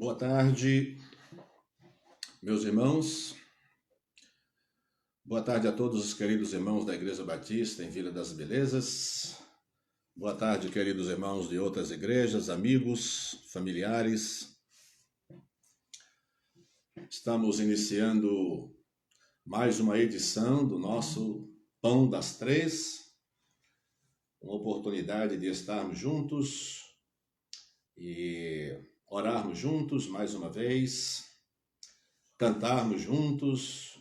Boa tarde, meus irmãos. Boa tarde a todos os queridos irmãos da Igreja Batista em Vila das Belezas. Boa tarde, queridos irmãos de outras igrejas, amigos, familiares. Estamos iniciando mais uma edição do nosso Pão das Três, uma oportunidade de estarmos juntos e orarmos juntos mais uma vez, cantarmos juntos,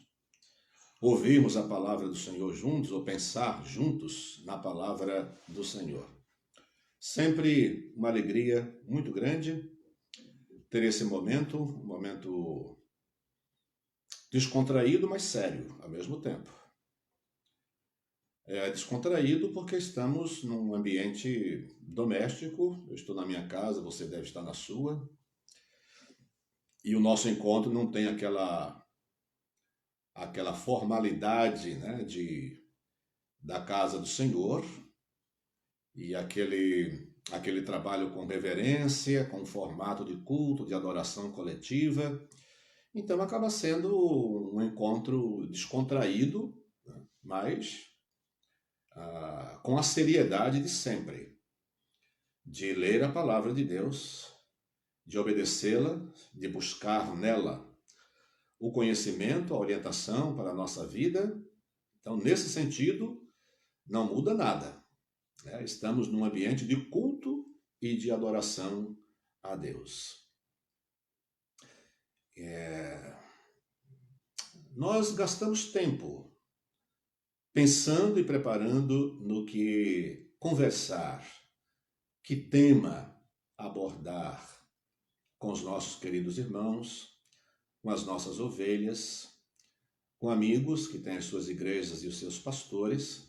ouvirmos a palavra do Senhor juntos ou pensar juntos na palavra do Senhor. Sempre uma alegria muito grande ter esse momento, um momento descontraído, mas sério ao mesmo tempo. É descontraído porque estamos num ambiente doméstico, eu estou na minha casa, você deve estar na sua, e o nosso encontro não tem aquela formalidade, né, da casa do Senhor e aquele trabalho com reverência, com formato de culto, de adoração coletiva. Então acaba sendo um encontro descontraído, né, mas com a seriedade de sempre, de ler a palavra de Deus, de obedecê-la, de buscar nela o conhecimento, a orientação para a nossa vida. Então, nesse sentido, não muda nada, né? Estamos num ambiente de culto e de adoração a Deus. Nós gastamos tempo pensando e preparando no que conversar, que tema abordar com os nossos queridos irmãos, com as nossas ovelhas, com amigos que têm as suas igrejas e os seus pastores,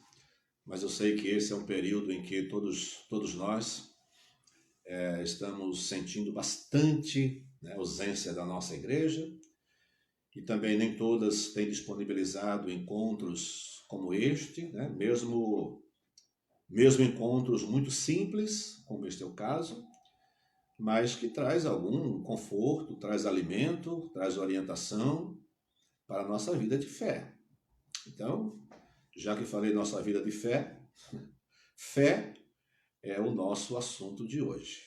mas eu sei que esse é um período em que todos nós estamos sentindo bastante, né, ausência da nossa igreja, e também nem todas têm disponibilizado encontros como este, né, mesmo encontros muito simples, como este é o caso, mas que traz algum conforto, traz alimento, traz orientação para a nossa vida de fé. Então, já que falei nossa vida de fé, fé é o nosso assunto de hoje.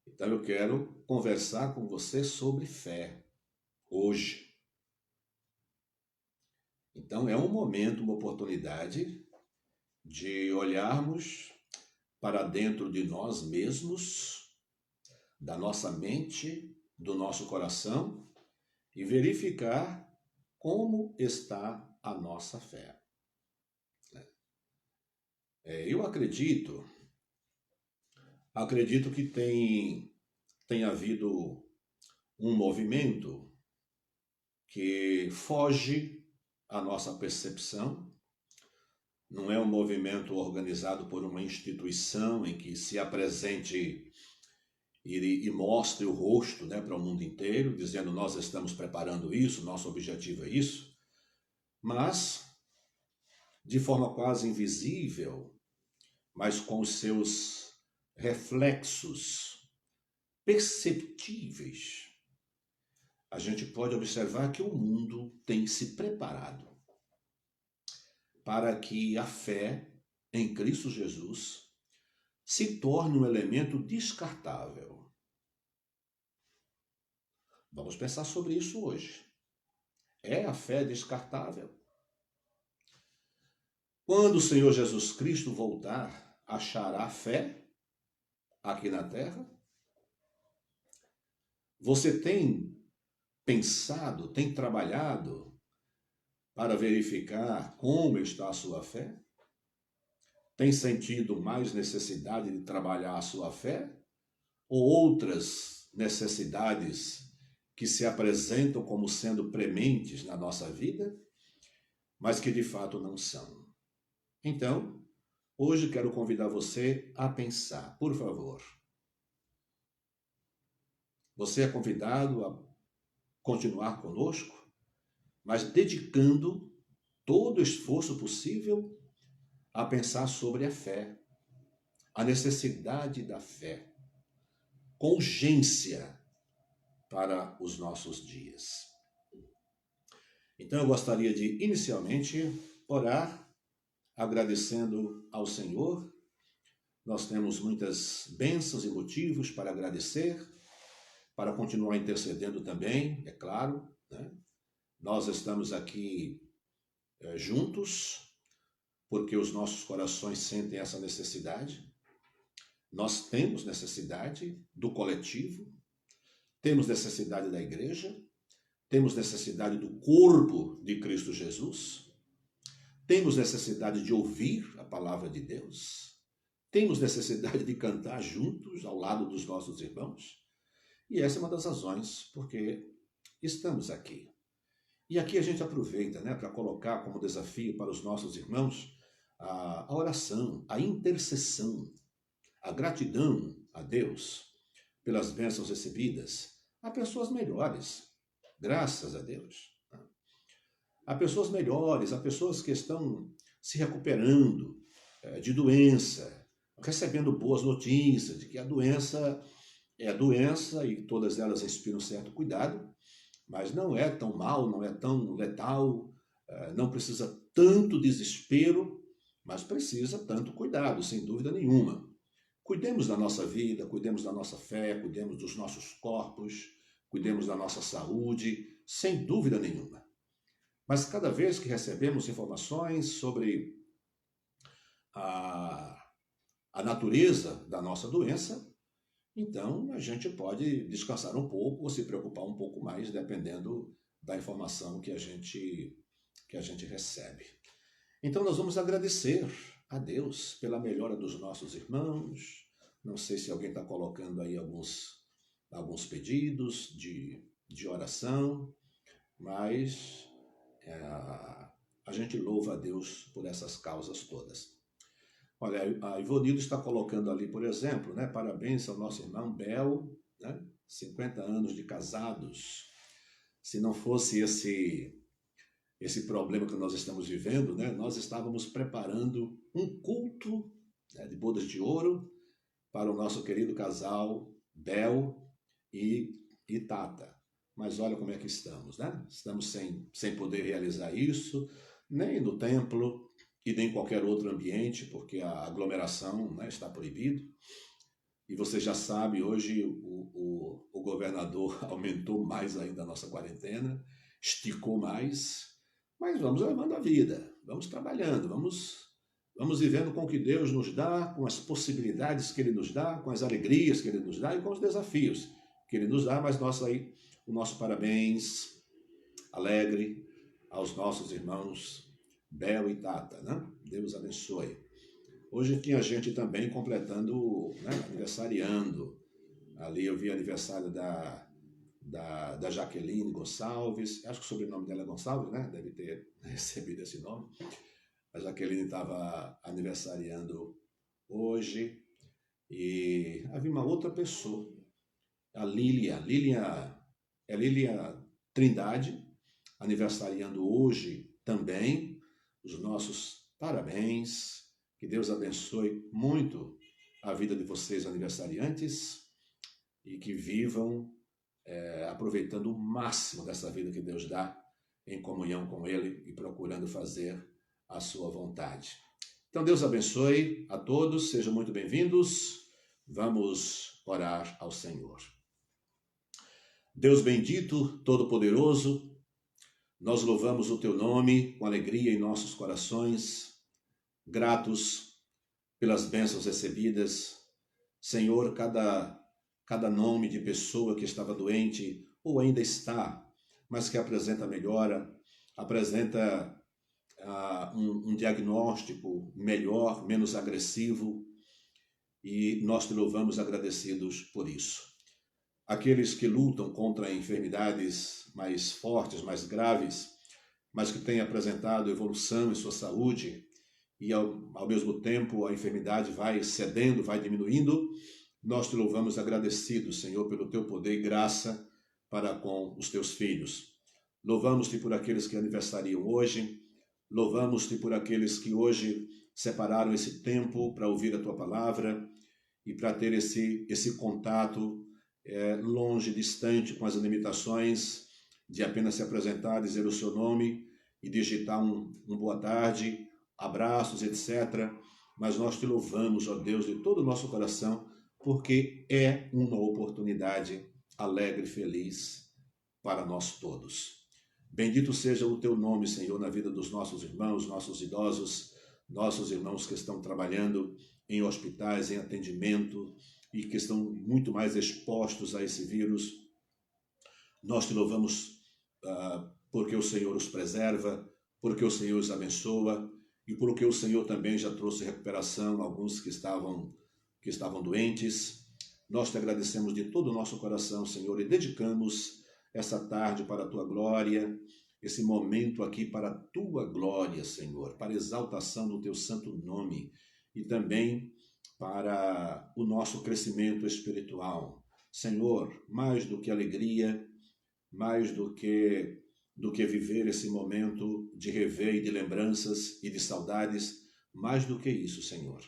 Então eu quero conversar com você sobre fé hoje. Então é um momento, uma oportunidade de olharmos para dentro de nós mesmos, da nossa mente, do nosso coração e verificar como está a nossa fé. Eu acredito que tem havido um movimento que foge à nossa percepção. Não é um movimento organizado por uma instituição em que se apresente e mostre o rosto, né, para o mundo inteiro, dizendo nós estamos preparando isso, nosso objetivo é isso, mas de forma quase invisível, mas com os seus reflexos perceptíveis, a gente pode observar que o mundo tem se preparado para que a fé em Cristo Jesus se torne um elemento descartável. Vamos pensar sobre isso hoje. É a fé descartável? Quando o Senhor Jesus Cristo voltar, achará fé aqui na terra? Você tem pensado, tem trabalhado para verificar como está a sua fé? Tem sentido mais necessidade de trabalhar a sua fé? Ou outras necessidades que se apresentam como sendo prementes na nossa vida, mas que de fato não são? Então, hoje quero convidar você a pensar, por favor. Você é convidado a continuar conosco, mas dedicando todo o esforço possível a pensar sobre a fé, a necessidade da fé, com urgência, para os nossos dias. Então eu gostaria de inicialmente orar agradecendo ao Senhor. Nós temos muitas bênçãos e motivos para agradecer, para continuar intercedendo também, é claro, né? Nós estamos aqui juntos porque os nossos corações sentem essa necessidade. Nós temos necessidade do coletivo, temos necessidade da igreja, temos necessidade do corpo de Cristo Jesus, temos necessidade de ouvir a palavra de Deus, temos necessidade de cantar juntos ao lado dos nossos irmãos, e essa é uma das razões porque estamos aqui. E aqui a gente aproveita, né, para colocar como desafio para os nossos irmãos a oração, a intercessão, a gratidão a Deus pelas bênçãos recebidas. Há pessoas melhores, graças a Deus. Há pessoas melhores, há pessoas que estão se recuperando de doença, recebendo boas notícias de que a doença é a doença e todas elas inspiram certo cuidado, mas não é tão mal, não é tão letal, não precisa tanto desespero, mas precisa tanto cuidado, sem dúvida nenhuma. Cuidemos da nossa vida, cuidemos da nossa fé, cuidemos dos nossos corpos, cuidemos da nossa saúde, sem dúvida nenhuma. Mas cada vez que recebemos informações sobre a natureza da nossa doença, então a gente pode descansar um pouco ou se preocupar um pouco mais, dependendo da informação que a gente recebe. Então nós vamos agradecer a Deus pela melhora dos nossos irmãos. Não sei se alguém está colocando aí alguns pedidos de oração, mas a gente louva a Deus por essas causas todas. Olha, a Ivonildo está colocando ali, por exemplo, né, parabéns ao nosso irmão Bel, né, 50 anos de casados. Se não fosse esse problema que nós estamos vivendo, né, nós estávamos preparando um culto, né, de bodas de ouro para o nosso querido casal Bel e Tata. Mas olha como é que estamos, né? Estamos sem poder realizar isso, nem no templo e nem em qualquer outro ambiente, porque a aglomeração, né, está proibido. E você já sabe, hoje o governador aumentou mais ainda a nossa quarentena, esticou mais, mas vamos levando a vida, vamos trabalhando, vamos vivendo com o que Deus nos dá, com as possibilidades que Ele nos dá, com as alegrias que Ele nos dá e com os desafios que Ele nos dá. Mas o nosso parabéns alegre aos nossos irmãos Bel e Tata, né? Deus abençoe. Hoje tinha gente também completando, né, aniversariando. Ali eu vi aniversário da Jaqueline Gonçalves, acho que o sobrenome dela é Gonçalves, né? Deve ter recebido esse nome. A Jaqueline estava aniversariando hoje. E havia uma outra pessoa, a Lília Trindade, aniversariando hoje também. Os nossos parabéns. Que Deus abençoe muito a vida de vocês aniversariantes e que vivam aproveitando o máximo dessa vida que Deus dá em comunhão com Ele e procurando fazer a sua vontade. Então Deus abençoe a todos, sejam muito bem-vindos. Vamos orar ao Senhor. Deus bendito, todo-poderoso, nós louvamos o Teu nome com alegria em nossos corações, gratos pelas bênçãos recebidas. Senhor, cada nome de pessoa que estava doente ou ainda está, mas que apresenta melhora, apresenta um diagnóstico melhor, menos agressivo, e nós te louvamos agradecidos por isso. Aqueles que lutam contra enfermidades mais fortes, mais graves, mas que têm apresentado evolução em sua saúde, e ao mesmo tempo a enfermidade vai cedendo, vai diminuindo, nós te louvamos agradecidos, Senhor, pelo teu poder e graça para com os teus filhos. Louvamos-te por aqueles que aniversariam hoje, louvamos-te por aqueles que hoje separaram esse tempo para ouvir a tua palavra e para ter esse contato longe, distante, com as limitações de apenas se apresentar, dizer o seu nome e digitar um boa tarde, abraços, etc. Mas nós te louvamos, ó Deus, de todo o nosso coração, porque é uma oportunidade alegre e feliz para nós todos. Bendito seja o teu nome, Senhor, na vida dos nossos irmãos, nossos idosos, nossos irmãos que estão trabalhando em hospitais, em atendimento e que estão muito mais expostos a esse vírus. Nós te louvamos porque o Senhor os preserva, porque o Senhor os abençoa e porque o Senhor também já trouxe recuperação a alguns que estavam doentes. Nós te agradecemos de todo o nosso coração, Senhor, e dedicamos essa tarde para a tua glória, esse momento aqui para a tua glória, Senhor, para a exaltação do teu santo nome e também para o nosso crescimento espiritual. Senhor, mais do que alegria, mais do que viver esse momento de rever e de lembranças e de saudades, mais do que isso, Senhor,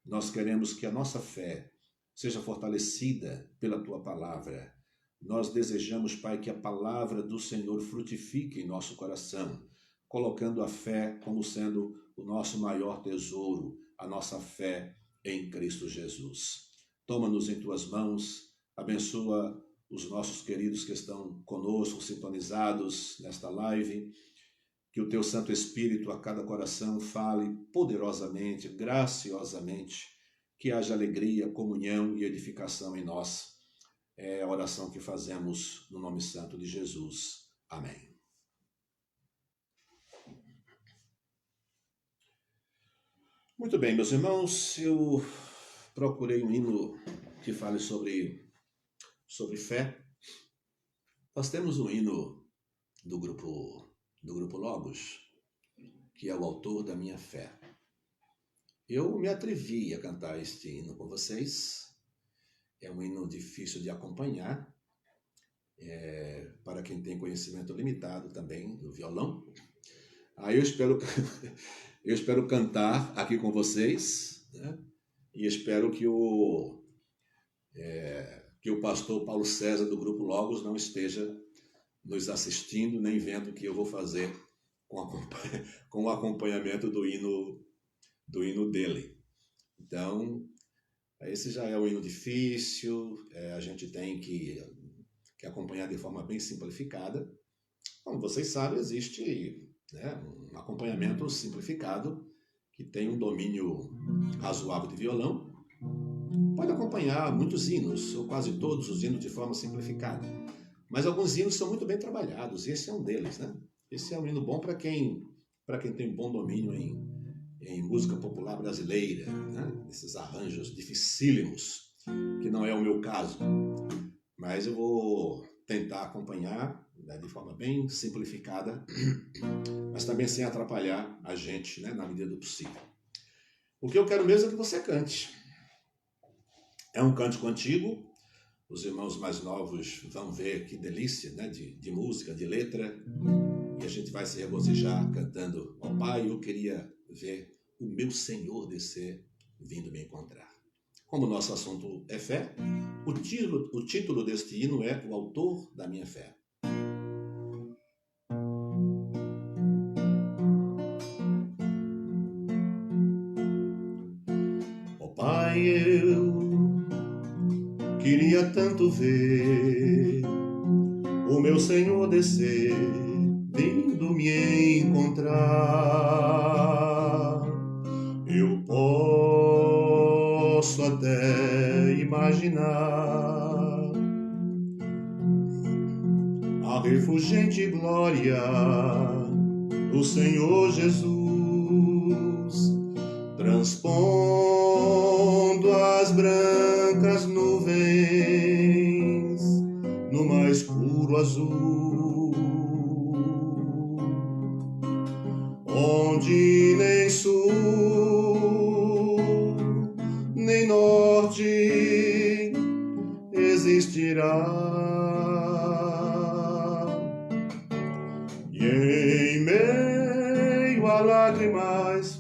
nós queremos que a nossa fé seja fortalecida pela tua palavra. Nós desejamos, Pai, que a palavra do Senhor frutifique em nosso coração, colocando a fé como sendo o nosso maior tesouro, a nossa fé em Cristo Jesus. Toma-nos em tuas mãos, abençoa os nossos queridos que estão conosco, sintonizados nesta live, que o teu Santo Espírito a cada coração fale poderosamente, graciosamente, que haja alegria, comunhão e edificação em nós. É a oração que fazemos no nome santo de Jesus. Amém. Muito bem, meus irmãos, eu procurei um hino que fale sobre fé. Nós temos um hino do grupo Logos, que é o Autor da Minha Fé. Eu me atrevi a cantar este hino com vocês. É um hino difícil de acompanhar, para quem tem conhecimento limitado também do violão. Aí eu espero cantar aqui com vocês, né? E espero que o pastor Paulo César do Grupo Logos não esteja nos assistindo, nem vendo o que eu vou fazer com o acompanhamento do hino dele. Então, esse já é um hino difícil, a gente tem que acompanhar de forma bem simplificada. Como vocês sabem, existe, né, um acompanhamento simplificado que tem um domínio razoável de violão. Pode acompanhar muitos hinos, ou quase todos os hinos de forma simplificada. Mas alguns hinos são muito bem trabalhados, e esse é um deles, né? Esse é um hino bom para quem tem bom domínio em música popular brasileira, né? Esses arranjos dificílimos, que não é o meu caso. Mas eu vou tentar acompanhar, né, de forma bem simplificada, mas também sem atrapalhar a gente, né, na medida do possível. O que eu quero mesmo é que você cante. É um cântico antigo, os irmãos mais novos vão ver que delícia, né, de música, de letra, e a gente vai se regozijar cantando: ó Pai, eu queria ver o meu Senhor descer, vindo me encontrar. Como o nosso assunto é fé, o título deste hino é O Autor da Minha Fé. Ó Pai, eu queria tanto ver o meu Senhor descer, vindo me encontrar. Eu posso até imaginar a refulgente glória do Senhor Jesus, transpondo as brancas nuvens no mais puro azul, onde nem sul, nem norte existirá. E em meio a lágrimas,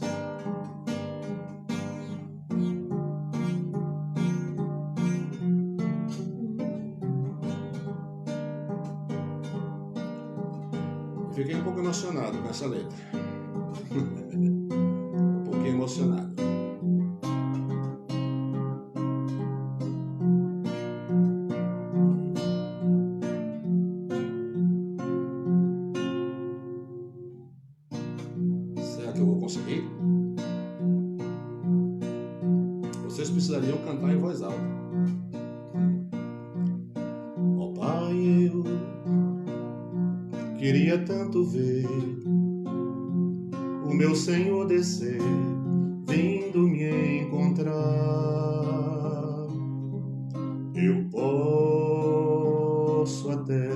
Fiquei um pouco emocionado com essa letra. Um pouquinho emocionado. Será que eu vou conseguir? Vocês precisariam cantar em voz alta. Ó Pai, eu queria tanto ver o meu Senhor descer, vindo me encontrar. Eu posso até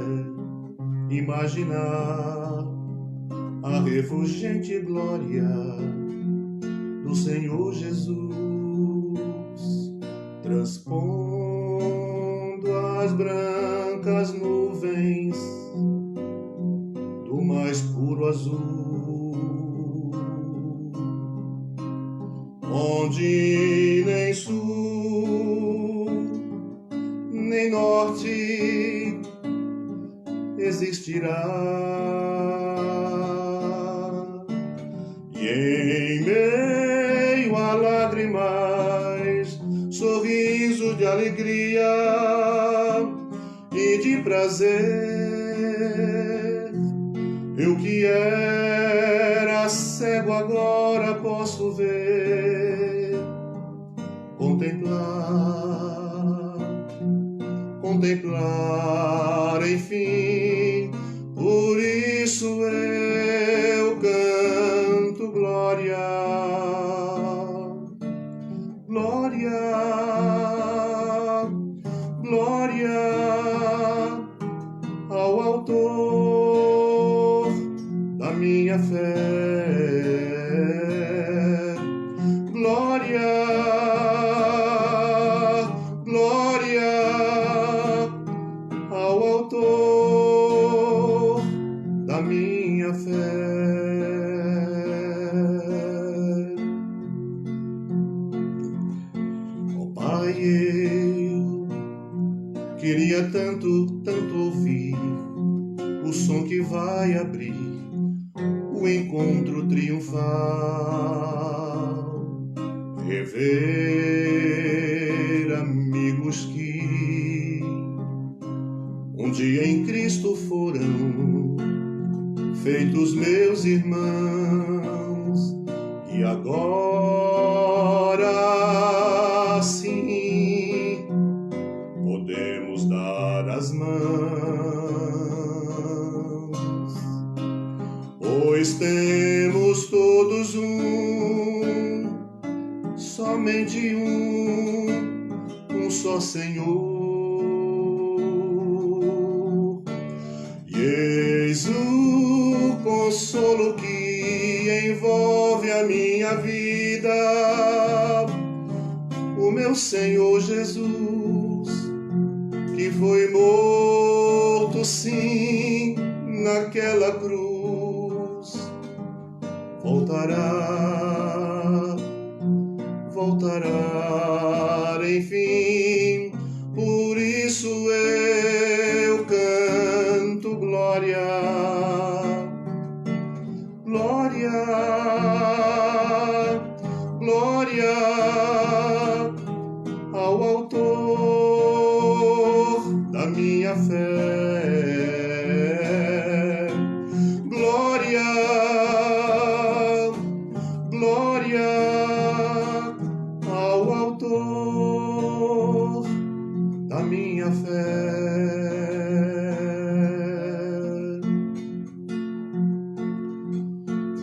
imaginar a refulgente glória do Senhor Jesus, transpondo as brancas nuvens do mais puro azul, onde nem sul, nem norte existirá. E em meio a lágrimas, sorriso de alegria e de prazer, eu que era cego agora posso ver, contemplar, enfim. Por isso eu canto glória, glória, glória ao autor da minha fé. Glória, glória ao autor da minha fé. Ó Pai, eu queria tanto, tanto ouvir o som que vai abrir o encontro triunfal, rever amigos que um dia em Cristo foram feitos meus irmãos, e agora sim podemos dar as mãos, pois temos todos somente um só Senhor. E eis o consolo que envolve a minha vida, o meu Senhor Jesus, que foi morto sim naquela cruz, voltará, enfim. Por isso eu canto glória, glória, glória ao autor da minha fé. Glória, glória ao autor da minha fé.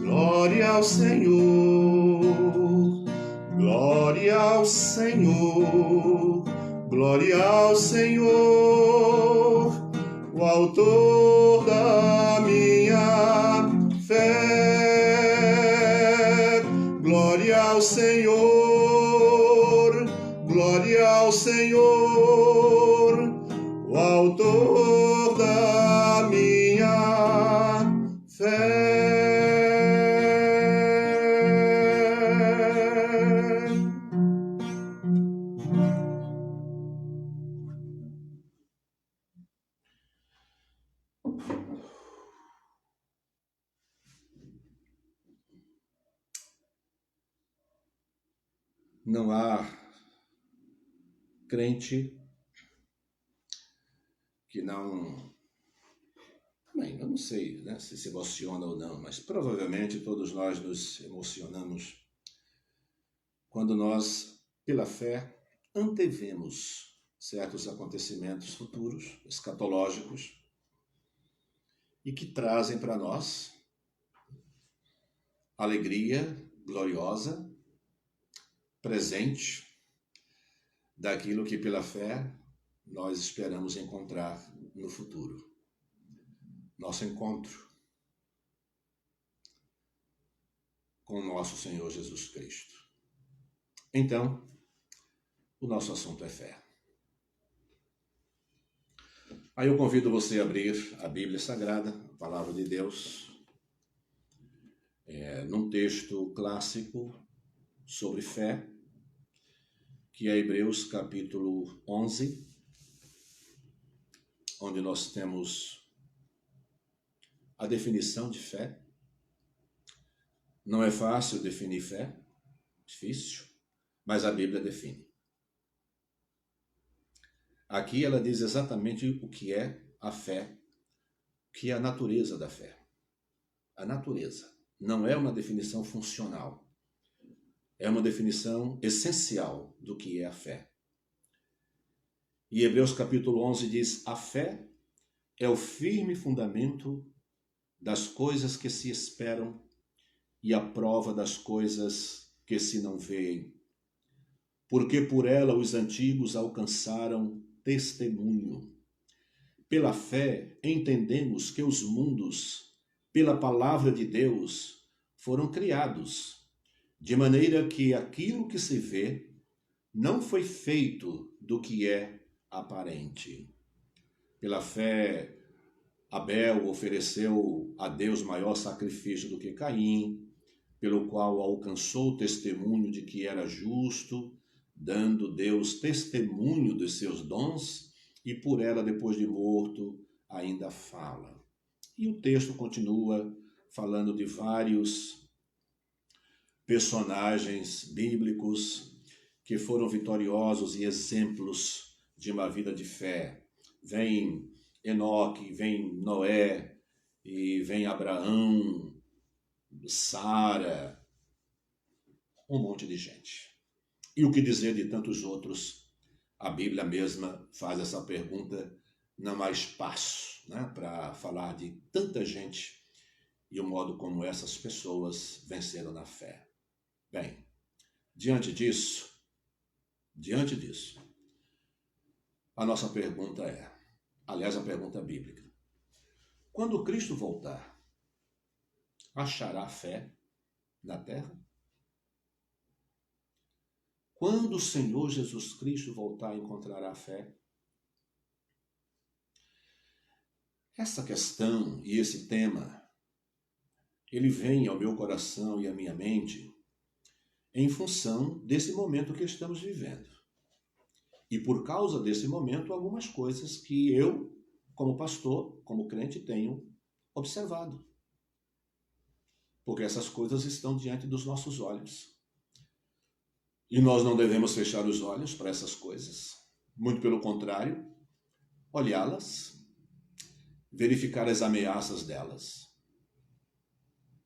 Glória ao Senhor, glória ao Senhor, glória ao Senhor, o autor da minha fé. Glória ao Senhor, glória ao Senhor, o autor da minha fé. não há crente que não... Bem, eu não sei, né, se emociona ou não, mas provavelmente todos nós nos emocionamos quando nós, pela fé, antevemos certos acontecimentos futuros, escatológicos, e que trazem para nós alegria gloriosa, presente, daquilo que pela fé nós esperamos encontrar no futuro. Nosso encontro com o nosso Senhor Jesus Cristo. Então, o nosso assunto é fé. Aí eu convido você a abrir a Bíblia Sagrada, a Palavra de Deus, num texto clássico sobre fé, que é Hebreus capítulo 11, onde nós temos a definição de fé. Não é fácil definir fé, difícil, mas a Bíblia define. Aqui ela diz exatamente o que é a fé, o que é a natureza da fé. A natureza não é uma definição funcional, é uma definição essencial do que é a fé. E Hebreus capítulo 11 diz: a fé é o firme fundamento das coisas que se esperam e a prova das coisas que se não veem. Porque por ela os antigos alcançaram testemunho. Pela fé entendemos que os mundos, pela palavra de Deus, foram criados, de maneira que aquilo que se vê não foi feito do que é aparente. Pela fé, Abel ofereceu a Deus maior sacrifício do que Caim, pelo qual alcançou o testemunho de que era justo, dando Deus testemunho dos seus dons, e por ela, depois de morto, ainda fala. E o texto continua falando de vários personagens bíblicos que foram vitoriosos e exemplos de uma vida de fé. Vem Enoque, vem Noé, e vem Abraão, Sara, um monte de gente. E o que dizer de tantos outros? A Bíblia mesma faz essa pergunta, não há espaço, né, para falar de tanta gente e o modo como essas pessoas venceram na fé. Bem, diante disso, a nossa pergunta é, aliás, a pergunta bíblica: quando Cristo voltar, achará fé na terra? Quando o Senhor Jesus Cristo voltar, encontrará fé? Essa questão e esse tema, ele vem ao meu coração e à minha mente em função desse momento que estamos vivendo. E por causa desse momento, algumas coisas que eu, como pastor, como crente, tenho observado. Porque essas coisas estão diante dos nossos olhos. E nós não devemos fechar os olhos para essas coisas. Muito pelo contrário, olhá-las, verificar as ameaças delas,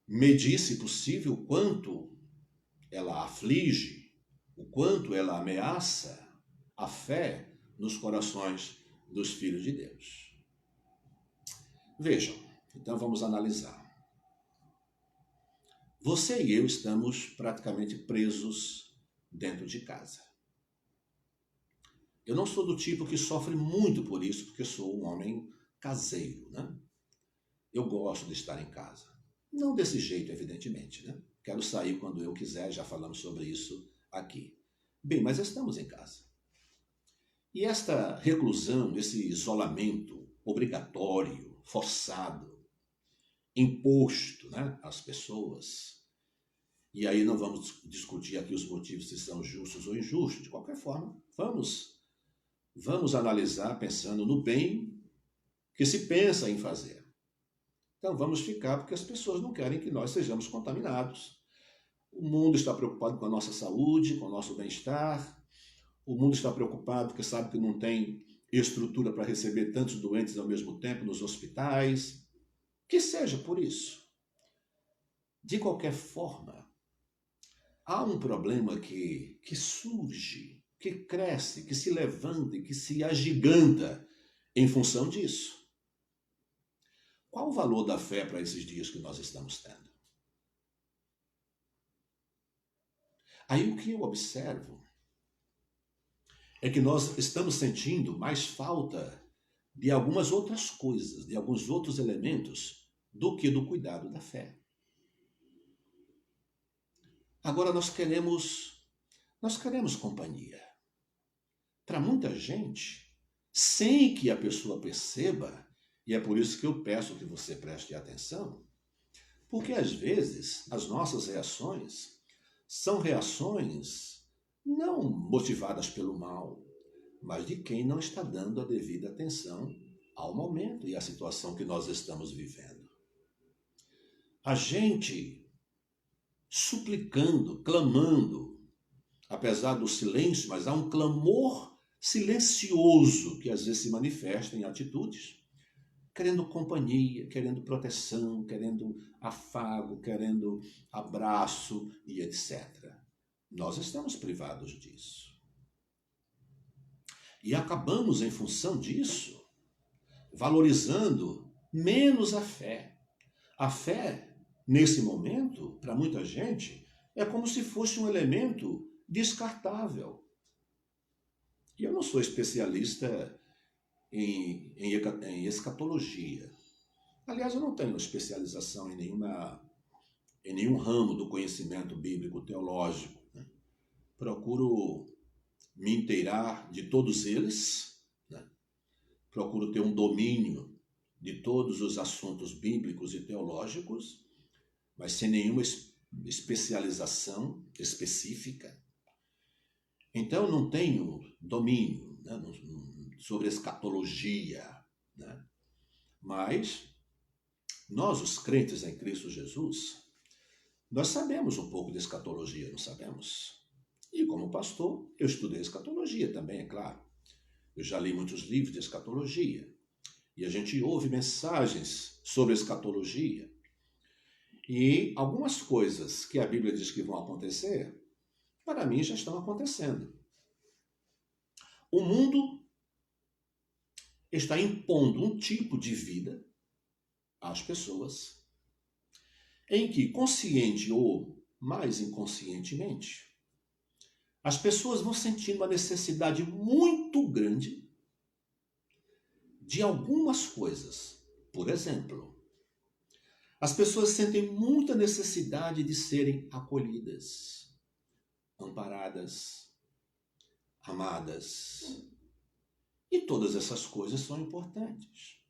medir, se possível, o quanto ela aflige, o quanto ela ameaça a fé nos corações dos filhos de Deus. Vejam, então vamos analisar. Você e eu estamos praticamente presos dentro de casa. Eu não sou do tipo que sofre muito por isso, porque sou um homem caseiro, né? Eu gosto de estar em casa. Não desse jeito, evidentemente, né? Quero sair quando eu quiser, já falamos sobre isso aqui. Bem, mas estamos em casa. E esta reclusão, esse isolamento obrigatório, forçado, imposto, né, às pessoas, e aí não vamos discutir aqui os motivos se são justos ou injustos, de qualquer forma, vamos analisar pensando no bem que se pensa em fazer. Então vamos ficar porque as pessoas não querem que nós sejamos contaminados. O mundo está preocupado com a nossa saúde, com o nosso bem-estar. O mundo está preocupado porque sabe que não tem estrutura para receber tantos doentes ao mesmo tempo nos hospitais. Que seja por isso. De qualquer forma, há um problema que surge, que cresce, que se levanta e que se agiganta em função disso. Qual o valor da fé para esses dias que nós estamos tendo? Aí o que eu observo é que nós estamos sentindo mais falta de algumas outras coisas, de alguns outros elementos, do que do cuidado da fé. Agora nós queremos companhia. Para muita gente, sem que a pessoa perceba, e é por isso que eu peço que você preste atenção, porque às vezes as nossas reações são reações não motivadas pelo mal, mas de quem não está dando a devida atenção ao momento e à situação que nós estamos vivendo. A gente suplicando, clamando, apesar do silêncio, mas há um clamor silencioso que às vezes se manifesta em atitudes, querendo companhia, querendo proteção, querendo afago, querendo abraço e etc. Nós estamos privados disso. E acabamos, em função disso, valorizando menos a fé. A fé, nesse momento, para muita gente, é como se fosse um elemento descartável. E eu não sou especialista em escatologia. Aliás, eu não tenho especialização em nenhum ramo do conhecimento bíblico teológico. Né? Procuro me inteirar de todos eles, né? Procuro ter um domínio de todos os assuntos bíblicos e teológicos, mas sem nenhuma especialização específica. Então, eu não tenho domínio, né, sobre escatologia, né? Mas nós, os crentes em Cristo Jesus, nós sabemos um pouco de escatologia, não sabemos? E como pastor, eu estudei escatologia também, é claro. Eu já li muitos livros de escatologia. E a gente ouve mensagens sobre escatologia. E algumas coisas que a Bíblia diz que vão acontecer, para mim já estão acontecendo. O mundo está impondo um tipo de vida às pessoas em que, consciente ou mais inconscientemente, as pessoas vão sentindo uma necessidade muito grande de algumas coisas. Por exemplo, as pessoas sentem muita necessidade de serem acolhidas, amparadas, amadas. E todas essas coisas são importantes.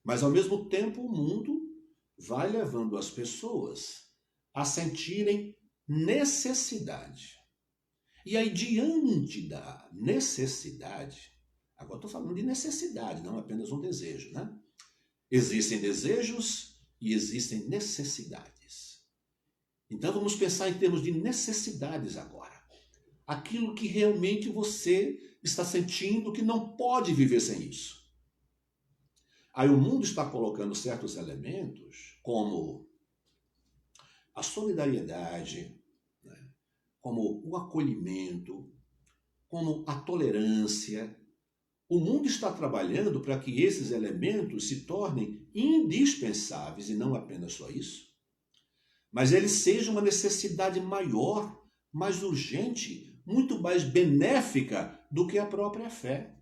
Mas, ao mesmo tempo, o mundo vai levando as pessoas a sentirem necessidade. E aí, diante da necessidade, agora estou falando de necessidade, não apenas um desejo, né? Existem desejos e existem necessidades. Então, vamos pensar em termos de necessidades agora. Aquilo que realmente você está sentindo que não pode viver sem isso. Aí o mundo está colocando certos elementos, como a solidariedade, né? Como o acolhimento, como a tolerância. O mundo está trabalhando para que esses elementos se tornem indispensáveis, e não apenas só isso, mas eles sejam uma necessidade maior, mais urgente, muito mais benéfica do que a própria fé.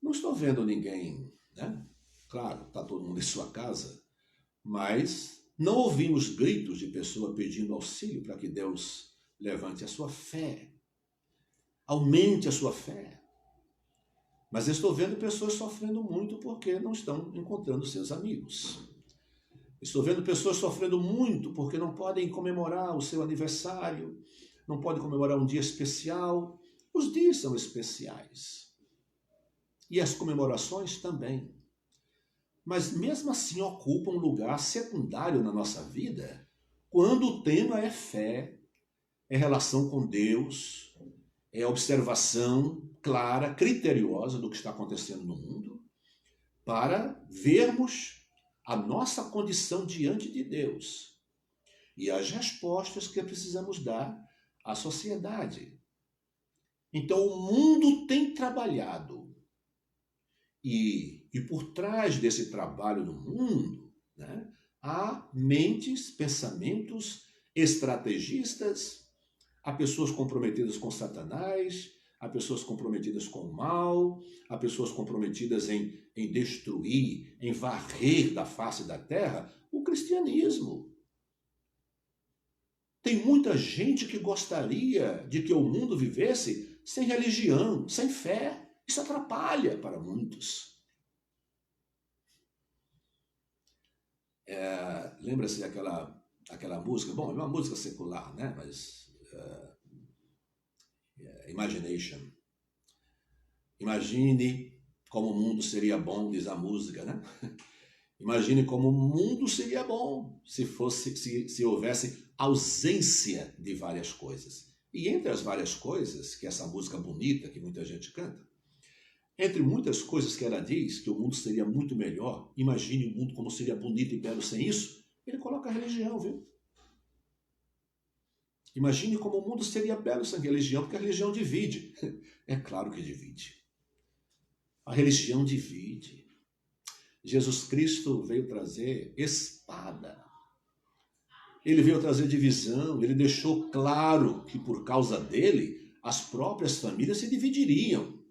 Não estou vendo ninguém, né? Claro, está todo mundo em sua casa, mas não ouvimos gritos de pessoa pedindo auxílio para que Deus levante a sua fé, aumente a sua fé. Mas estou vendo pessoas sofrendo muito porque não estão encontrando seus amigos. Estou vendo pessoas sofrendo muito porque não podem comemorar o seu aniversário, não podem comemorar um dia especial. Os dias são especiais. E as comemorações também. mas mesmo assim ocupa um lugar secundário na nossa vida quando o tema é fé, é relação com Deus, é observação clara, criteriosa do que está acontecendo no mundo, para vermos a nossa condição diante de Deus e as respostas que precisamos dar à sociedade. Então, o mundo tem trabalhado e por trás desse trabalho no mundo, né, há mentes, pensamentos, estrategistas, há pessoas comprometidas com Satanás, há pessoas comprometidas com o mal, há pessoas comprometidas em destruir, em varrer da face da terra o cristianismo. Tem muita gente que gostaria de que o mundo vivesse sem religião, sem fé. Isso atrapalha para muitos. Lembra-se aquela música? Bom, é uma música secular, né? Mas Imagination. Imagine como o mundo seria bom, diz a música, né? Imagine como o mundo seria bom se houvesse ausência de várias coisas. E entre as várias coisas, que essa música bonita que muita gente canta, entre muitas coisas que ela diz que o mundo seria muito melhor, imagine o mundo como seria bonito e belo sem isso, ele coloca a religião, viu? Imagine como o mundo seria belo sem religião, porque a religião divide. É claro que divide. A religião divide. Jesus Cristo veio trazer espada. Ele veio trazer divisão. Ele deixou claro que por causa dele, as próprias famílias se dividiriam.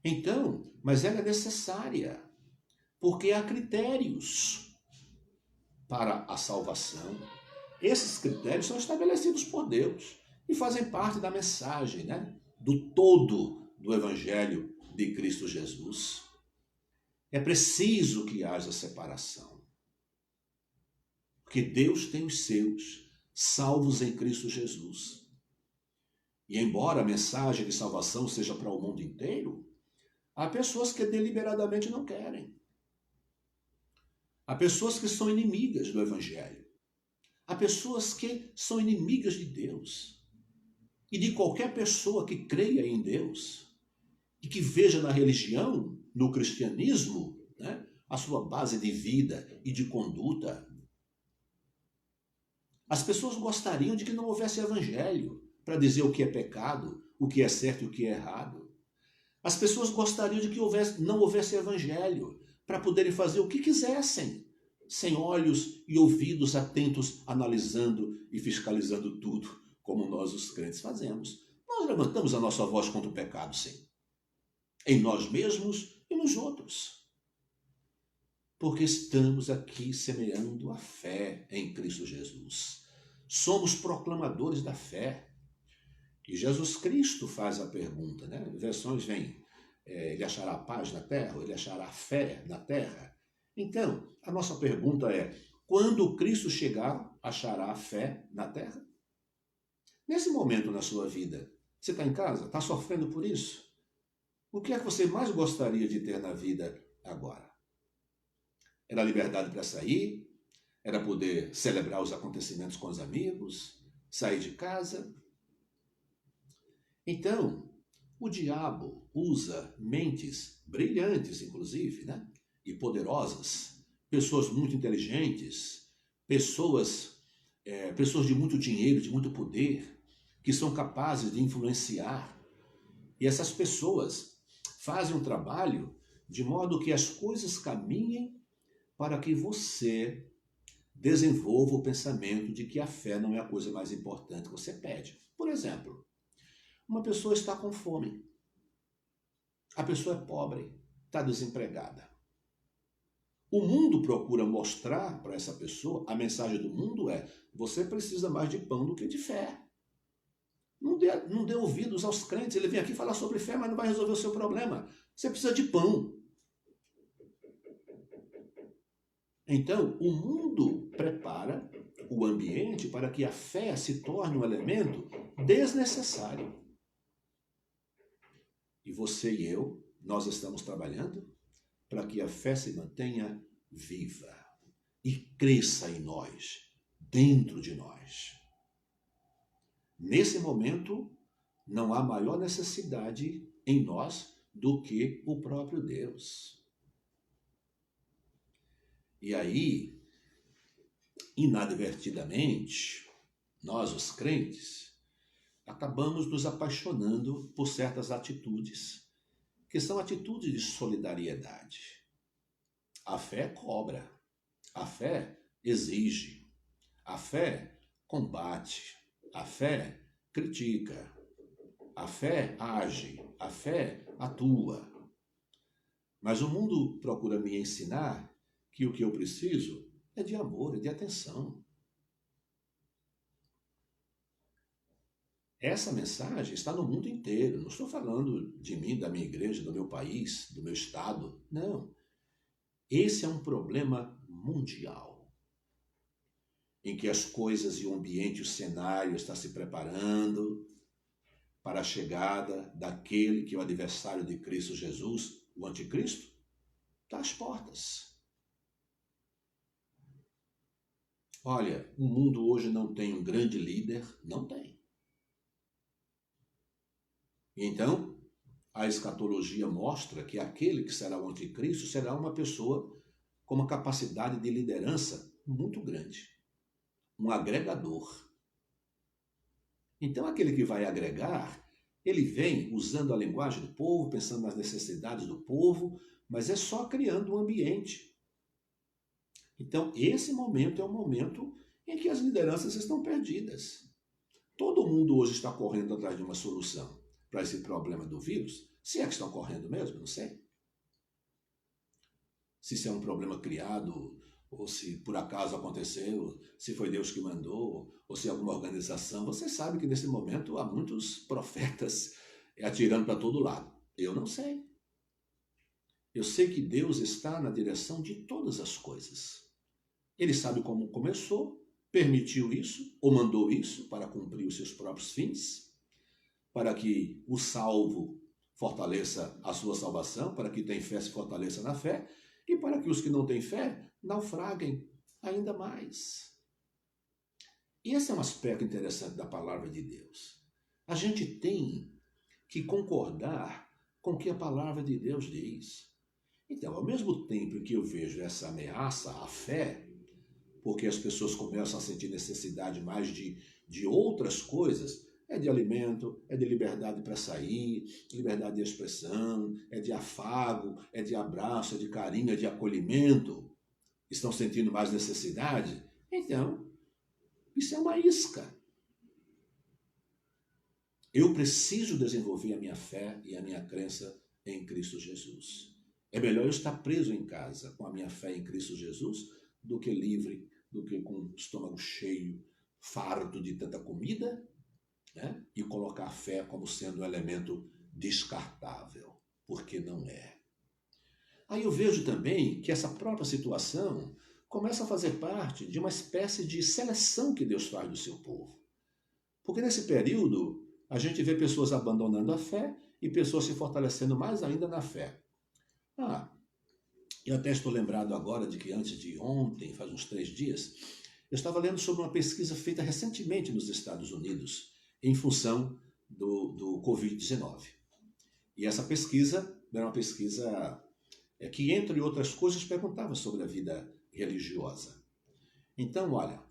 Então, mas ela é necessária, porque há critérios para a salvação. Esses critérios são estabelecidos por Deus e fazem parte da mensagem, né, do todo do Evangelho de Cristo Jesus. É preciso que haja separação, porque Deus tem os seus, salvos em Cristo Jesus. E embora a mensagem de salvação seja para o mundo inteiro, há pessoas que deliberadamente não querem. Há pessoas que são inimigas do Evangelho. Há pessoas que são inimigas de Deus. E de qualquer pessoa que creia em Deus e que veja na religião, no cristianismo, né, a sua base de vida e de conduta. As pessoas gostariam de que não houvesse evangelho para dizer o que é pecado, o que é certo e o que é errado. As pessoas gostariam de que não houvesse evangelho para poderem fazer o que quisessem, sem olhos e ouvidos atentos, analisando e fiscalizando tudo, como nós os crentes fazemos. Nós levantamos a nossa voz contra o pecado, sim. Em nós mesmos e nos outros. Porque estamos aqui semeando a fé em Cristo Jesus. Somos proclamadores da fé. E Jesus Cristo faz a pergunta, né? Versões vêm, ele achará paz na terra, ou ele achará fé na terra. Então, a nossa pergunta é, quando Cristo chegar, achará fé na terra? Nesse momento na sua vida, você está em casa? Está sofrendo por isso? O que é que você mais gostaria de ter na vida agora? Era a liberdade para sair? Era poder celebrar os acontecimentos com os amigos? Sair de casa? Então, o diabo usa mentes brilhantes, inclusive, né? E poderosas, pessoas muito inteligentes, pessoas de muito dinheiro, de muito poder, que são capazes de influenciar. E essas pessoas fazem um trabalho de modo que as coisas caminhem para que você desenvolva o pensamento de que a fé não é a coisa mais importante que você pede. Por exemplo, uma pessoa está com fome. A pessoa é pobre, está desempregada. O mundo procura mostrar para essa pessoa, a mensagem do mundo é, você precisa mais de pão do que de fé. Não dê ouvidos aos crentes, ele vem aqui falar sobre fé, mas não vai resolver o seu problema. Você precisa de pão. Então, o mundo prepara o ambiente para que a fé se torne um elemento desnecessário. E você e eu, nós estamos trabalhando para que a fé se mantenha viva e cresça em nós, dentro de nós. Nesse momento, não há maior necessidade em nós do que o próprio Deus. E aí, inadvertidamente, nós, os crentes, acabamos nos apaixonando por certas atitudes, que são atitudes de solidariedade. A fé cobra, a fé exige, a fé combate, a fé critica, a fé age, a fé atua. Mas o mundo procura me ensinar que o que eu preciso é de amor, é de atenção. Essa mensagem está no mundo inteiro. Não estou falando de mim, da minha igreja, do meu país, do meu estado. Não. Esse é um problema mundial, em que as coisas e o ambiente, o cenário está se preparando para a chegada daquele que é o adversário de Cristo Jesus, o anticristo, está às portas. Olha, o mundo hoje não tem um grande líder, não tem. Então, a escatologia mostra que aquele que será o anticristo será uma pessoa com uma capacidade de liderança muito grande, um agregador. Então, aquele que vai agregar, ele vem usando a linguagem do povo, pensando nas necessidades do povo, mas é só criando um ambiente. Então, esse momento é um momento em que as lideranças estão perdidas. Todo mundo hoje está correndo atrás de uma solução para esse problema do vírus. Se é que estão correndo mesmo, não sei. Se isso é um problema criado, ou se por acaso aconteceu, se foi Deus que mandou, ou se é alguma organização. Você sabe que nesse momento há muitos profetas atirando para todo lado. Eu não sei. Eu sei que Deus está na direção de todas as coisas. Ele sabe como começou, permitiu isso, ou mandou isso para cumprir os seus próprios fins, para que o salvo fortaleça a sua salvação, para que tem fé se fortaleça na fé, e para que os que não têm fé naufraguem ainda mais. E esse é um aspecto interessante da palavra de Deus. A gente tem que concordar com o que a palavra de Deus diz. Então, ao mesmo tempo que eu vejo essa ameaça à fé, porque as pessoas começam a sentir necessidade mais de outras coisas, é de alimento, é de liberdade para sair, liberdade de expressão, é de afago, é de abraço, é de carinho, é de acolhimento. Estão sentindo mais necessidade? Então, isso é uma isca. Eu preciso desenvolver a minha fé e a minha crença em Cristo Jesus. É melhor eu estar preso em casa com a minha fé em Cristo Jesus do que livre, do que com o estômago cheio, farto de tanta comida, né? E colocar a fé como sendo um elemento descartável, porque não é. Aí eu vejo também que essa própria situação começa a fazer parte de uma espécie de seleção que Deus faz do seu povo. Porque nesse período a gente vê pessoas abandonando a fé e pessoas se fortalecendo mais ainda na fé. Eu até estou lembrado agora de que antes de ontem, faz uns 3 dias, eu estava lendo sobre uma pesquisa feita recentemente nos Estados Unidos em função do Covid-19. E essa pesquisa era uma pesquisa que, entre outras coisas, perguntava sobre a vida religiosa. Então, olha,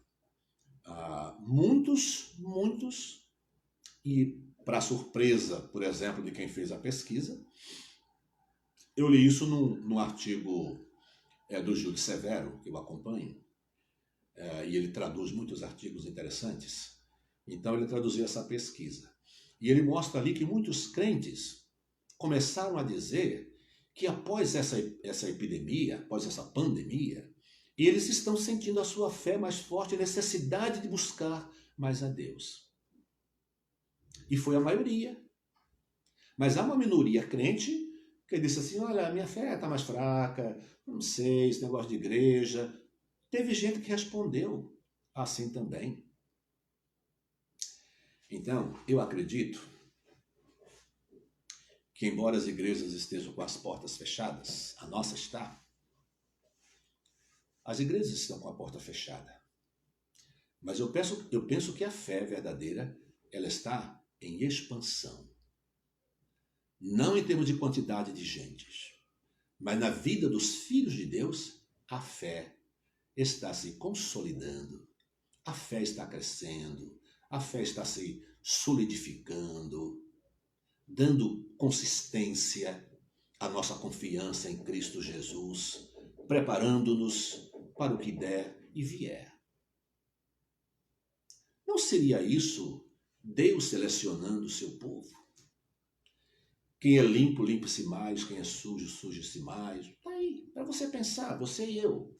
muitos, e para surpresa, por exemplo, de quem fez a pesquisa, eu li isso num artigo do Júlio Severo, que eu acompanho, e ele traduz muitos artigos interessantes. Então ele traduziu essa pesquisa. E ele mostra ali que muitos crentes começaram a dizer que após essa epidemia, após essa pandemia, eles estão sentindo a sua fé mais forte, a necessidade de buscar mais a Deus. E foi a maioria. Mas há uma minoria crente que disse assim, olha, minha fé está mais fraca, não sei, esse negócio de igreja. Teve gente que respondeu assim também. Então, eu acredito que, embora as igrejas estejam com as portas fechadas, a nossa está, as igrejas estão com a porta fechada. Mas eu penso que a fé verdadeira, ela está em expansão. Não em termos de quantidade de gentes, mas na vida dos filhos de Deus, a fé está se consolidando, a fé está crescendo, a fé está se solidificando, dando consistência à nossa confiança em Cristo Jesus, preparando-nos para o que der e vier. Não seria isso Deus selecionando o seu povo? Quem é limpo, limpe-se mais, quem é sujo, suje-se mais. Está aí, para você pensar, você e eu.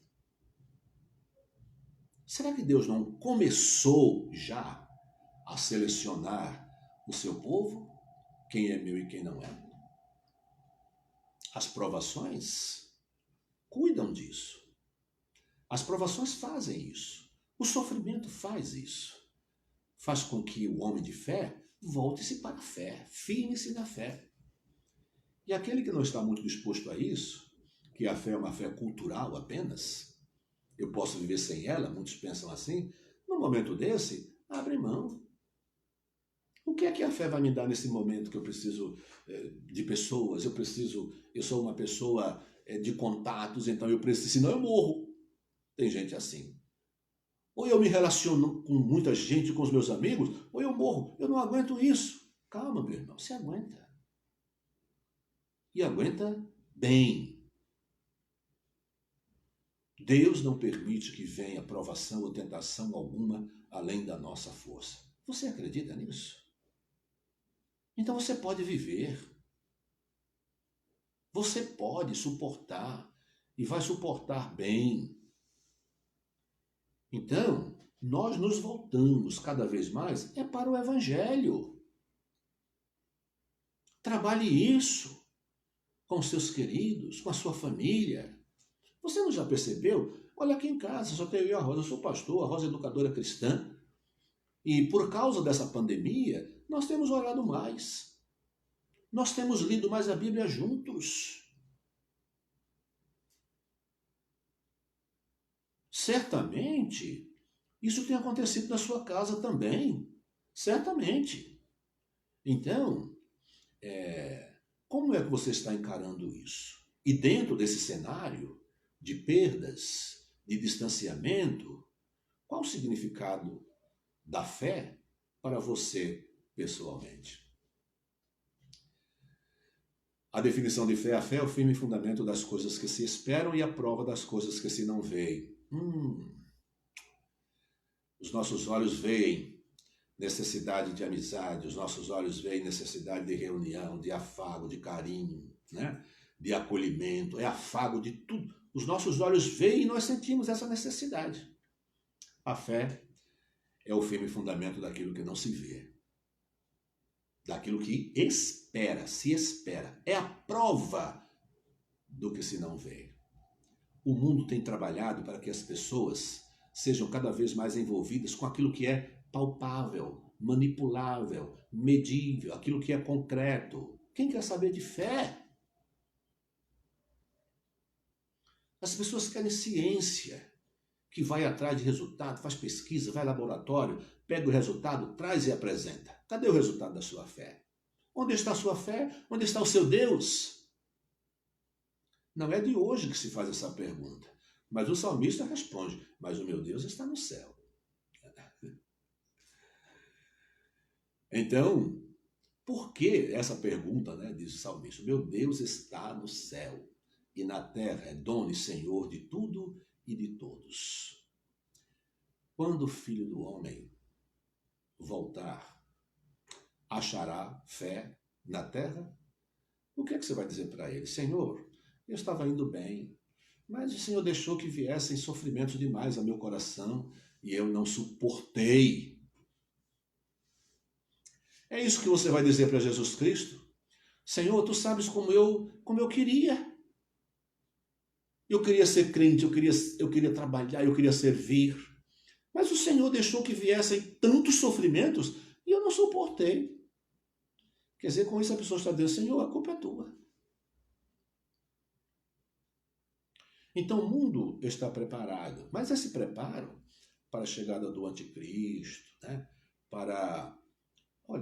Será que Deus não começou já a selecionar o seu povo? Quem é meu e quem não é? As provações cuidam disso. As provações fazem isso. O sofrimento faz isso. Faz com que o homem de fé volte-se para a fé, firme-se na fé. E aquele que não está muito disposto a isso, que a fé é uma fé cultural apenas, eu posso viver sem ela, muitos pensam assim, no momento desse, abre mão. O que é que a fé vai me dar nesse momento que eu preciso de pessoas, eu sou uma pessoa de contatos, então eu preciso, senão eu morro. Tem gente assim. Ou eu me relaciono com muita gente, com os meus amigos, ou eu morro. Eu não aguento isso. Calma, meu irmão, você aguenta. E aguenta bem. Deus não permite que venha provação ou tentação alguma além da nossa força. Você acredita nisso? Então você pode viver. Você pode suportar e vai suportar bem. Então, nós nos voltamos cada vez mais para o Evangelho. Trabalhe isso com seus queridos, com a sua família. Você não já percebeu? Olha aqui em casa, só tenho eu e a Rosa, eu sou pastor, a Rosa é educadora cristã. E por causa dessa pandemia, nós temos orado mais. Nós temos lido mais a Bíblia juntos. Certamente, isso tem acontecido na sua casa também. Certamente. Então, como é que você está encarando isso? E dentro desse cenário de perdas, de distanciamento, qual o significado da fé para você pessoalmente? A definição de fé: a fé é o firme fundamento das coisas que se esperam e a prova das coisas que se não veem. Os nossos olhos veem necessidade de amizade, os nossos olhos veem necessidade de reunião, de afago, de carinho, né? De acolhimento, é afago de tudo. Os nossos olhos veem e nós sentimos essa necessidade. A fé é o firme fundamento daquilo que não se vê, daquilo que se espera. É a prova do que se não vê. O mundo tem trabalhado para que as pessoas sejam cada vez mais envolvidas com aquilo que é palpável, manipulável, medível, aquilo que é concreto. Quem quer saber de fé? As pessoas querem ciência, que vai atrás de resultado, faz pesquisa, vai ao laboratório, pega o resultado, traz e apresenta. Cadê o resultado da sua fé? Onde está a sua fé? Onde está o seu Deus? Não é de hoje que se faz essa pergunta, mas o salmista responde: mas o meu Deus está no céu. Então, por que essa pergunta, né, diz o salmista? Meu Deus está no céu e na terra é dono e senhor de tudo e de todos. Quando o Filho do Homem voltar, achará fé na terra? O que é que você vai dizer para ele? Senhor, eu estava indo bem, mas o Senhor deixou que viessem sofrimentos demais ao meu coração e eu não suportei. É isso que você vai dizer para Jesus Cristo? Senhor, tu sabes como eu queria. Eu queria ser crente, eu queria trabalhar, eu queria servir. Mas o Senhor deixou que viessem tantos sofrimentos e eu não suportei. Quer dizer, com isso a pessoa está dizendo, Senhor, a culpa é tua. Então o mundo está preparado, mas esse preparo para a chegada do anticristo, né? Olha,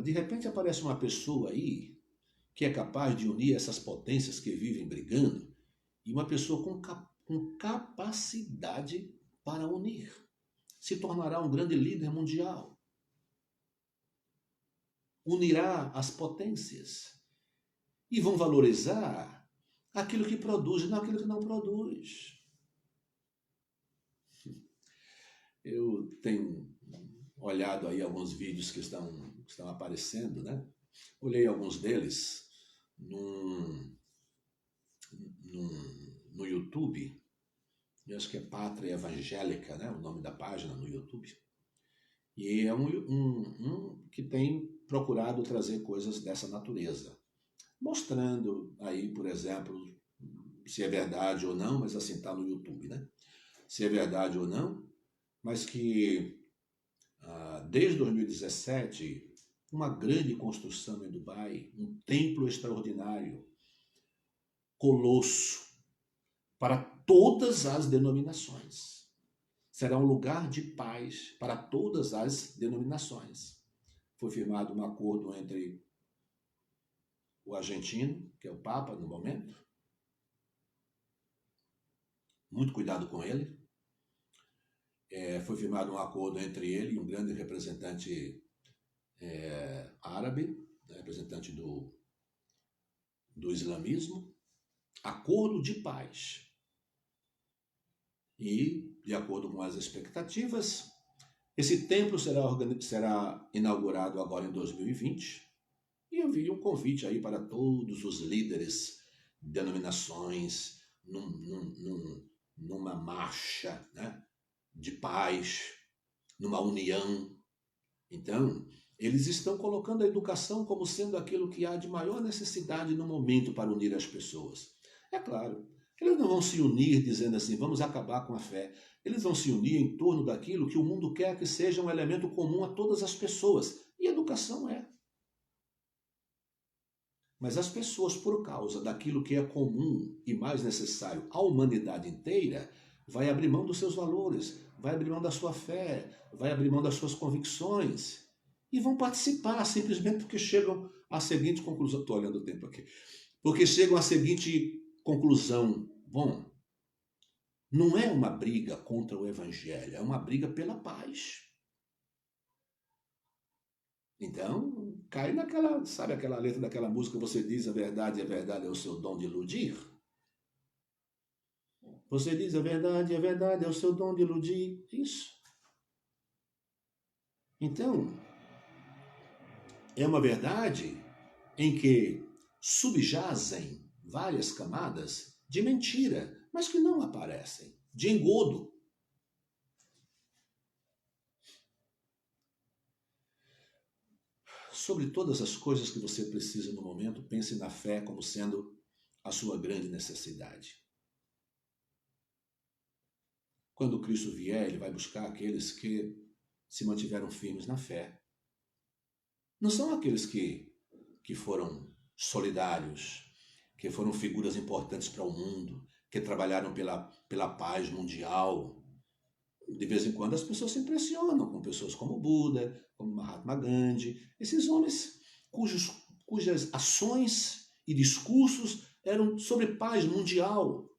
de repente aparece uma pessoa aí que é capaz de unir essas potências que vivem brigando e uma pessoa com capacidade para unir. Se tornará um grande líder mundial. Unirá as potências e vão valorizar aquilo que produz e não aquilo que não produz. Eu tenho olhado aí alguns vídeos que estão aparecendo, né? Olhei alguns deles no YouTube. Eu acho que é Pátria Evangélica, né? O nome da página no YouTube. E é um que tem procurado trazer coisas dessa natureza. Mostrando aí, por exemplo, se é verdade ou não, mas assim, está no YouTube, né? Se é verdade ou não, mas que desde 2017, uma grande construção em Dubai, um templo extraordinário, colosso, para todas as denominações. Será um lugar de paz para todas as denominações. Foi firmado um acordo entre o argentino, que é o Papa no momento, muito cuidado com ele. Foi firmado um acordo entre ele e um grande representante árabe, representante do islamismo, acordo de paz. E, de acordo com as expectativas, esse templo será inaugurado agora em 2020. E eu vi um convite aí para todos os líderes, denominações, numa marcha, né, de paz, numa união. Então, eles estão colocando a educação como sendo aquilo que há de maior necessidade no momento para unir as pessoas. É claro, eles não vão se unir dizendo assim, vamos acabar com a fé. Eles vão se unir em torno daquilo que o mundo quer que seja um elemento comum a todas as pessoas. E educação é. Mas as pessoas, por causa daquilo que é comum e mais necessário à humanidade inteira, vai abrir mão dos seus valores, vai abrir mão da sua fé, vai abrir mão das suas convicções e vão participar simplesmente porque chegam à seguinte conclusão. Estou olhando o tempo aqui. Porque chegam à seguinte conclusão. Bom, não é uma briga contra o evangelho, é uma briga pela paz. Então, cai naquela, sabe aquela letra daquela música, você diz a verdade é o seu dom de iludir? Você diz a verdade é o seu dom de iludir. Isso. Então, é uma verdade em que subjazem várias camadas de mentira, mas que não aparecem, de engodo. Sobre todas as coisas que você precisa no momento, pense na fé como sendo a sua grande necessidade. Quando Cristo vier, ele vai buscar aqueles que se mantiveram firmes na fé. Não são aqueles que foram solidários, que foram figuras importantes para o mundo, que trabalharam pela paz mundial. De vez em quando as pessoas se impressionam com pessoas como Buda, como Mahatma Gandhi, esses homens cujas ações e discursos eram sobre paz mundial.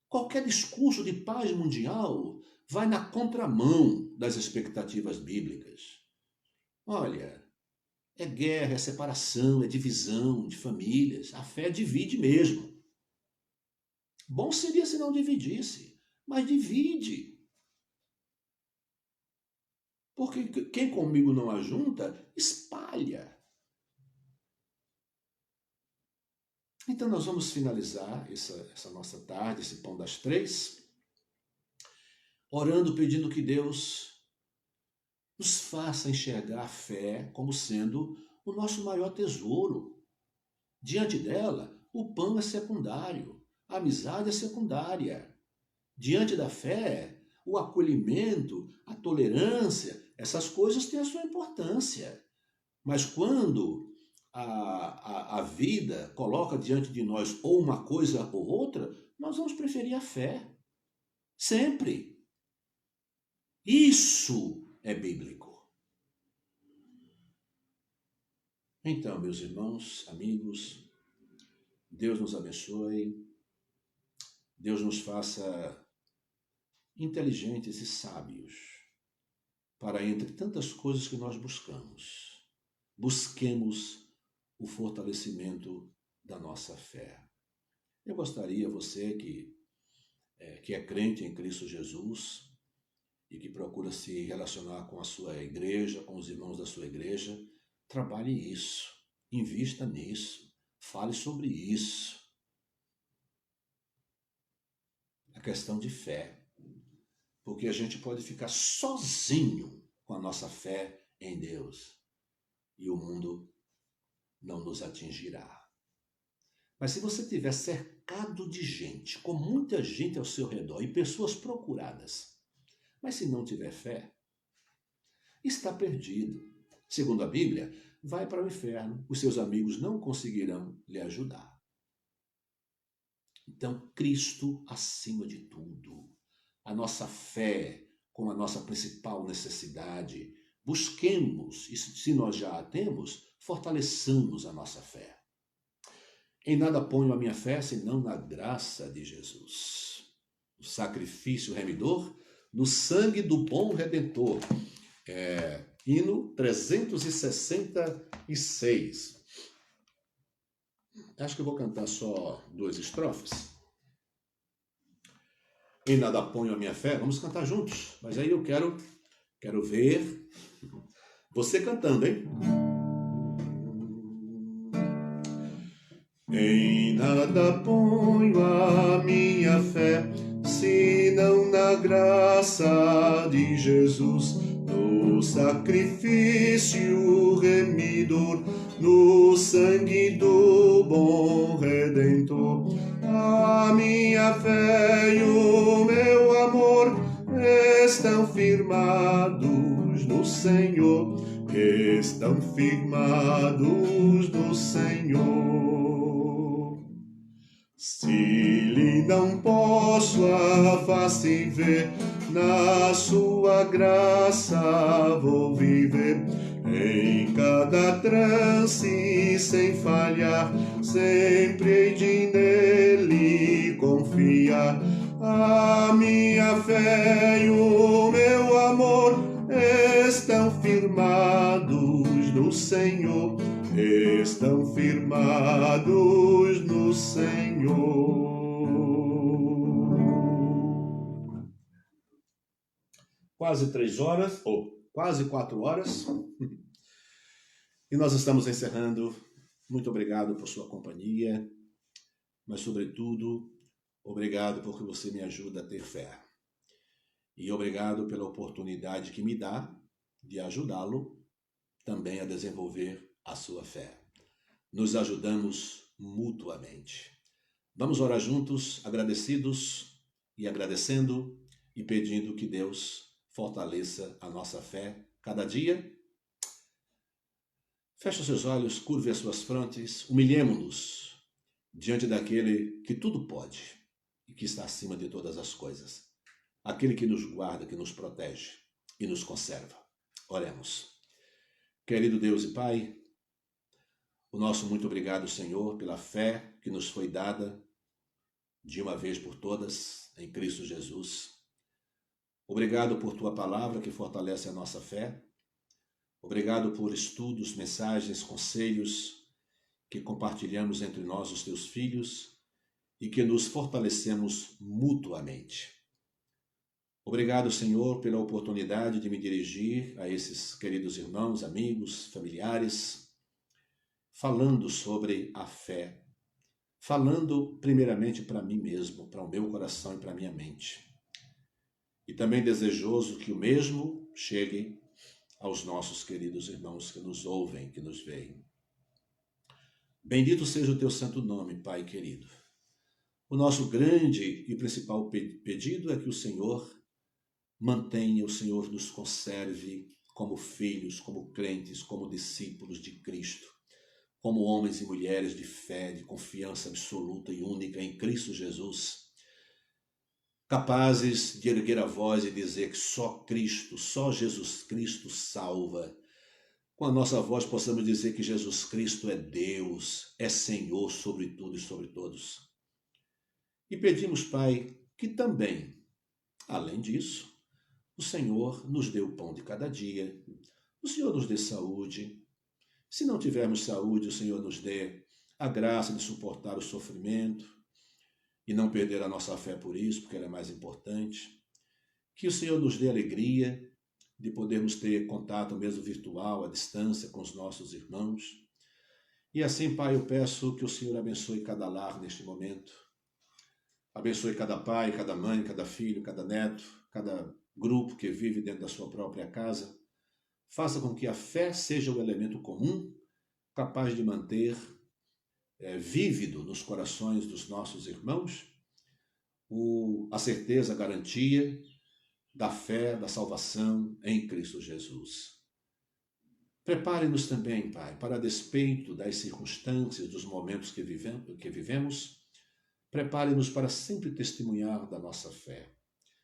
Qualquer discurso de paz mundial vai na contramão das expectativas bíblicas. Olha, é guerra, é separação, é divisão de famílias. A fé divide mesmo. Bom seria se não dividisse, mas divide. Porque quem comigo não ajunta, espalha. Então nós vamos finalizar essa nossa tarde, esse Pão das Três, orando, pedindo que Deus nos faça enxergar a fé como sendo o nosso maior tesouro. Diante dela, o pão é secundário, a amizade é secundária. Diante da fé, o acolhimento, a tolerância, essas coisas têm a sua importância. Mas quando a vida coloca diante de nós ou uma coisa ou outra, nós vamos preferir a fé. Sempre. Isso é bíblico. Então, meus irmãos, amigos, Deus nos abençoe, Deus nos faça inteligentes e sábios para, entre tantas coisas que nós busquemos o fortalecimento da nossa fé. Eu gostaria, você que é crente em Cristo Jesus e que procura se relacionar com a sua igreja, com os irmãos da sua igreja, trabalhe isso, invista nisso, fale sobre isso. A questão de fé, porque a gente pode ficar sozinho com a nossa fé em Deus e o mundo não nos atingirá. Mas se você estiver cercado de gente, com muita gente ao seu redor e pessoas procuradas, mas se não tiver fé, está perdido. Segundo a Bíblia, vai para o inferno, os seus amigos não conseguirão lhe ajudar. Então, Cristo acima de tudo. A nossa fé como a nossa principal necessidade. Busquemos, e se nós já a temos, fortaleçamos a nossa fé. Em nada ponho a minha fé, senão na graça de Jesus. O sacrifício remidor, no sangue do bom Redentor. Hino 366. Acho que eu vou cantar só 2 estrofes. Em nada ponho a minha fé. Vamos cantar juntos. Mas aí eu quero ver você cantando, hein? Em nada ponho a minha fé, senão na graça de Jesus, no sacrifício remidor, no sangue do bom Redentor. A minha fé e o meu amor estão firmados no Senhor, estão firmados no Senhor. Se lhe não posso a face ver, na sua graça vou viver. Em cada trance sem falhar, sempre hei de nele confiar. A minha fé e o meu amor estão firmados no Senhor, estão firmados no Senhor. Quase 3 horas, ou quase 4 horas, e nós estamos encerrando. Muito obrigado por sua companhia, mas sobretudo, obrigado porque você me ajuda a ter fé. E obrigado pela oportunidade que me dá de ajudá-lo também a desenvolver a sua fé. Nos ajudamos mutuamente. Vamos orar juntos, agradecidos e agradecendo e pedindo que Deus fortaleça a nossa fé cada dia. Feche os seus olhos, curve as suas frontes, humilhemo-nos diante daquele que tudo pode e que está acima de todas as coisas. Aquele que nos guarda, que nos protege e nos conserva. Oremos. Querido Deus e Pai, o nosso muito obrigado, Senhor, pela fé que nos foi dada de uma vez por todas em Cristo Jesus. Obrigado por Tua palavra que fortalece a nossa fé. Obrigado por estudos, mensagens, conselhos que compartilhamos entre nós, os Teus filhos, e que nos fortalecemos mutuamente. Obrigado, Senhor, pela oportunidade de me dirigir a esses queridos irmãos, amigos, familiares, falando sobre a fé, falando primeiramente para mim mesmo, para o meu coração e para a minha mente. E também desejoso que o mesmo chegue aos nossos queridos irmãos que nos ouvem, que nos veem. Bendito seja o Teu santo nome, Pai querido. O nosso grande e principal pedido é que o Senhor mantenha, o Senhor nos conserve como filhos, como crentes, como discípulos de Cristo. como homens e mulheres de fé, de confiança absoluta e única em Cristo Jesus, capazes de erguer a voz e dizer que só Cristo, só Jesus Cristo salva. Com a nossa voz possamos dizer que Jesus Cristo é Deus, é Senhor sobre tudo e sobre todos. E pedimos, Pai, que também, além disso, o Senhor nos dê o pão de cada dia, o Senhor nos dê saúde. Se não tivermos saúde, o Senhor nos dê a graça de suportar o sofrimento e não perder a nossa fé por isso, porque ela é mais importante. Que o Senhor nos dê alegria de podermos ter contato mesmo virtual, à distância, com os nossos irmãos. E assim, Pai, eu peço que o Senhor abençoe cada lar neste momento. Abençoe cada pai, cada mãe, cada filho, cada neto, cada grupo que vive dentro da sua própria casa. Faça com que a fé seja o elemento comum, capaz de manter vívido nos corações dos nossos irmãos a certeza, a garantia da fé, da salvação em Cristo Jesus. Prepare-nos também, Pai, para a despeito das circunstâncias, dos momentos que vivemos, prepare-nos para sempre testemunhar da nossa fé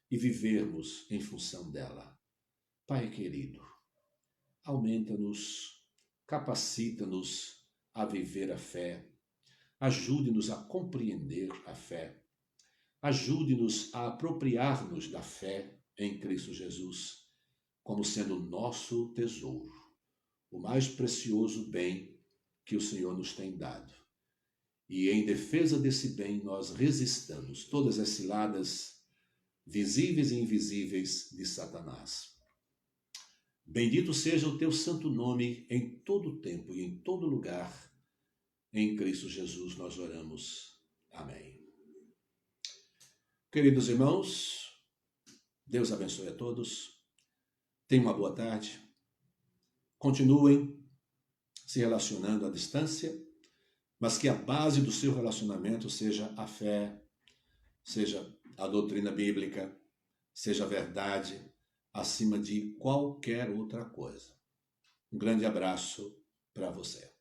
e vivermos em função dela. Pai querido, aumenta-nos, capacita-nos a viver a fé, ajude-nos a compreender a fé, ajude-nos a apropriar-nos da fé em Cristo Jesus, como sendo o nosso tesouro, o mais precioso bem que o Senhor nos tem dado. E em defesa desse bem nós resistamos todas as ciladas visíveis e invisíveis de Satanás. Bendito seja o teu santo nome em todo tempo e em todo lugar. Em Cristo Jesus nós oramos. Amém. Queridos irmãos, Deus abençoe a todos. Tenham uma boa tarde. Continuem se relacionando à distância, mas que a base do seu relacionamento seja a fé, seja a doutrina bíblica, seja a verdade, acima de qualquer outra coisa. Um grande abraço para você.